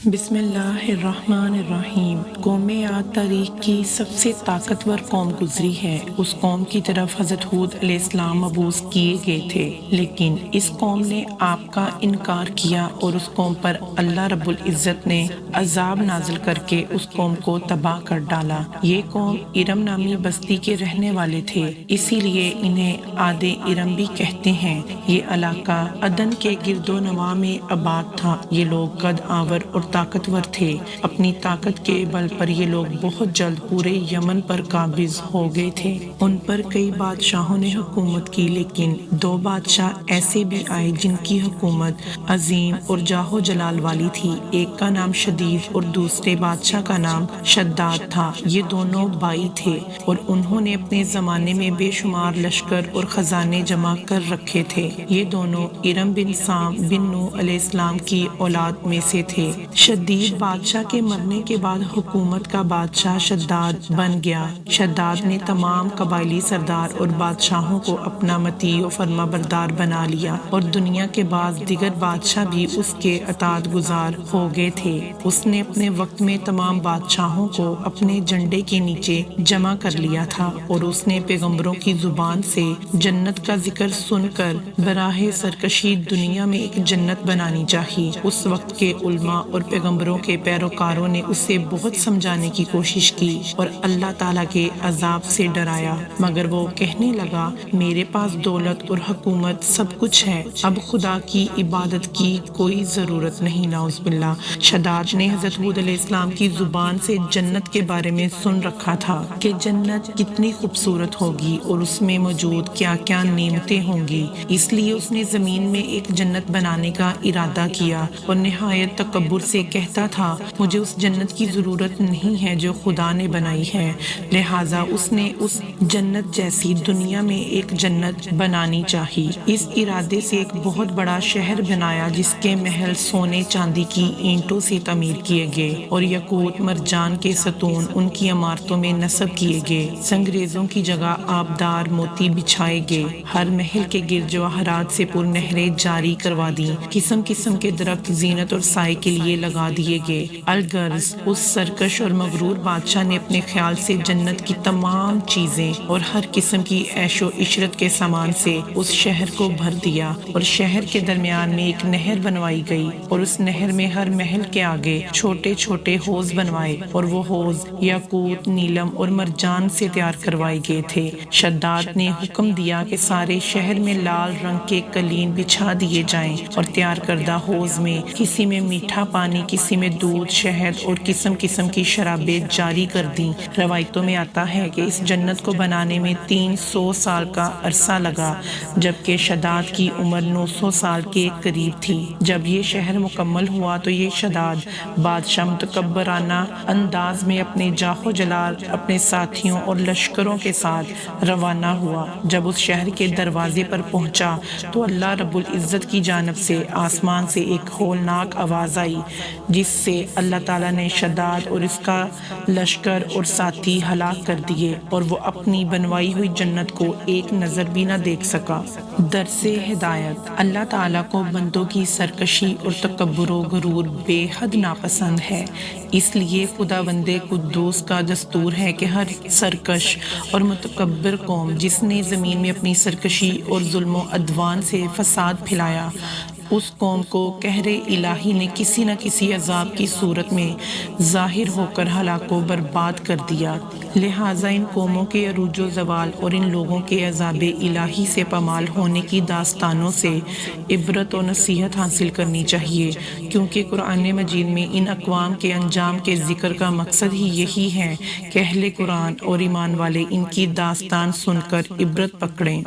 بسم اللہ الرحمن الرحیم۔ قوم عاد تاریخ کی سب سے طاقتور قوم گزری ہے۔ اس قوم کی طرف حضرت ہود علیہ السلام مبعوث کیے گئے تھے، لیکن اس قوم نے آپ کا انکار کیا اور اس قوم پر اللہ رب العزت نے عذاب نازل کر کے اس قوم کو تباہ کر ڈالا۔ یہ قوم ارم نامی بستی کے رہنے والے تھے، اسی لیے انہیں عاد ارم بھی کہتے ہیں۔ یہ علاقہ عدن کے گرد و نواح میں آباد تھا۔ یہ لوگ قد آور اور طاقتور تھے۔ اپنی طاقت کے بل پر یہ لوگ بہت جلد پورے یمن پر قابض ہو گئے تھے۔ ان پر کئی بادشاہوں نے حکومت کی، لیکن دو بادشاہ ایسے بھی آئے جن کی حکومت عظیم اور جاہ و جلال والی تھی۔ ایک کا نام شدید اور دوسرے بادشاہ کا نام شداد تھا۔ یہ دونوں بھائی تھے اور انہوں نے اپنے زمانے میں بے شمار لشکر اور خزانے جمع کر رکھے تھے۔ یہ دونوں ارم بن سام بن نوح علیہ السلام کی اولاد میں سے تھے۔ شدید بادشاہ کے مرنے کے بعد حکومت کا بادشاہ شداد بن گیا۔ شداد نے تمام قبائلی سردار اور بادشاہوں کو اپنا مطیع و فرما بردار بنا لیا اور دنیا کے بعض دیگر بادشاہ بھی اس کے اطاعت گزار ہو گئے تھے۔ اس نے اپنے وقت میں تمام بادشاہوں کو اپنے جھنڈے کے نیچے جمع کر لیا تھا اور اس نے پیغمبروں کی زبان سے جنت کا ذکر سن کر براہ سرکشی دنیا میں ایک جنت بنانی چاہی۔ اس وقت کے علماء اور پیغمبروں کے پیروکاروں نے اسے بہت سمجھانے کی کوشش کی اور اللہ تعالیٰ کے عذاب سے ڈرایا، مگر وہ کہنے لگا، میرے پاس دولت اور حکومت سب کچھ ہے، اب خدا کی عبادت کی کوئی ضرورت نہیں۔ نعوذ باللہ۔ شداد نے حضرت ہود علیہ السلام کی زبان سے جنت کے بارے میں سن رکھا تھا کہ جنت کتنی خوبصورت ہوگی اور اس میں موجود کیا کیا نعمتیں ہوں گی، اس لیے اس نے زمین میں ایک جنت بنانے کا ارادہ کیا اور نہایت تکبر سے کہتا تھا، مجھے اس جنت کی ضرورت نہیں ہے جو خدا نے بنائی ہے، لہٰذا اس نے اس جنت جیسی دنیا میں ایک جنت بنانی چاہی۔ اس ارادے سے ایک بہت بڑا شہر بنایا جس کے محل سونے چاندی کی اینٹوں سے تعمیر کیے گئے اور یاقوت مرجان کے ستون ان کی عمارتوں میں نصب کیے گئے۔ سنگریزوں کی جگہ آبدار موتی بچھائے گئے۔ ہر محل کے گرد جواہرات سے پر نہریں جاری کروا دیں۔ قسم قسم کے درخت زینت اور سائے کے لیے لگا دیے گئے۔ الغرض اس سرکش اور مغرور بادشاہ نے اپنے خیال سے جنت کی تمام چیزیں اور ہر قسم کی عیش و عشرت کے سامان سے اس شہر کو بھر دیا اور شہر کے درمیان میں ایک نہر بنوائی گئی اور اس نہر میں ہر محل کے آگے چھوٹے چھوٹے حوض بنوائے اور وہ حوض یاقوت، نیلم اور مرجان سے تیار کروائے گئے تھے۔ شداد نے حکم دیا کہ سارے شہر میں لال رنگ کے قلین بچھا دیے جائیں اور تیار کردہ حوض میں کسی میں میٹھا پانی، کسی میں دودھ، شہد اور قسم قسم کی شرابیں جاری کر دیں۔ روایتوں میں آتا ہے کہ اس جنت کو بنانے میں 300 سال کا عرصہ لگا، جبکہ شداد کی عمر 900 سال کے قریب تھی۔ جب یہ شہر مکمل ہوا تو یہ شداد بادشاہ متکبرانہ انداز میں اپنے جاہ و جلال، اپنے ساتھیوں اور لشکروں کے ساتھ روانہ ہوا۔ جب اس شہر کے دروازے پر پہنچا تو اللہ رب العزت کی جانب سے آسمان سے ایک ہولناک آواز آئی، جس سے اللہ تعالیٰ نے شداد اور اس کا لشکر اور ساتھی ہلاک کر دیے اور وہ اپنی بنوائی ہوئی جنت کو ایک نظر بھی نہ دیکھ سکا۔ درس ہدایت۔ اللہ تعالیٰ کو بندوں کی سرکشی اور تکبر و غرور بے حد ناپسند ہے، اس لیے خداوند قدوس کا دستور ہے کہ ہر سرکش اور متکبر قوم جس نے زمین میں اپنی سرکشی اور ظلم و عدوان سے فساد پھیلایا، اس قوم کو قہر الہی نے کسی نہ کسی عذاب کی صورت میں ظاہر ہو کر ہلاک و برباد کر دیا۔ لہٰذا ان قوموں کے عروج و زوال اور ان لوگوں کے عذاب الہی سے پامال ہونے کی داستانوں سے عبرت و نصیحت حاصل کرنی چاہیے، کیونکہ قرآن مجید میں ان اقوام کے انجام کے ذکر کا مقصد ہی یہی ہے کہ اہل قرآن اور ایمان والے ان کی داستان سن کر عبرت پکڑیں۔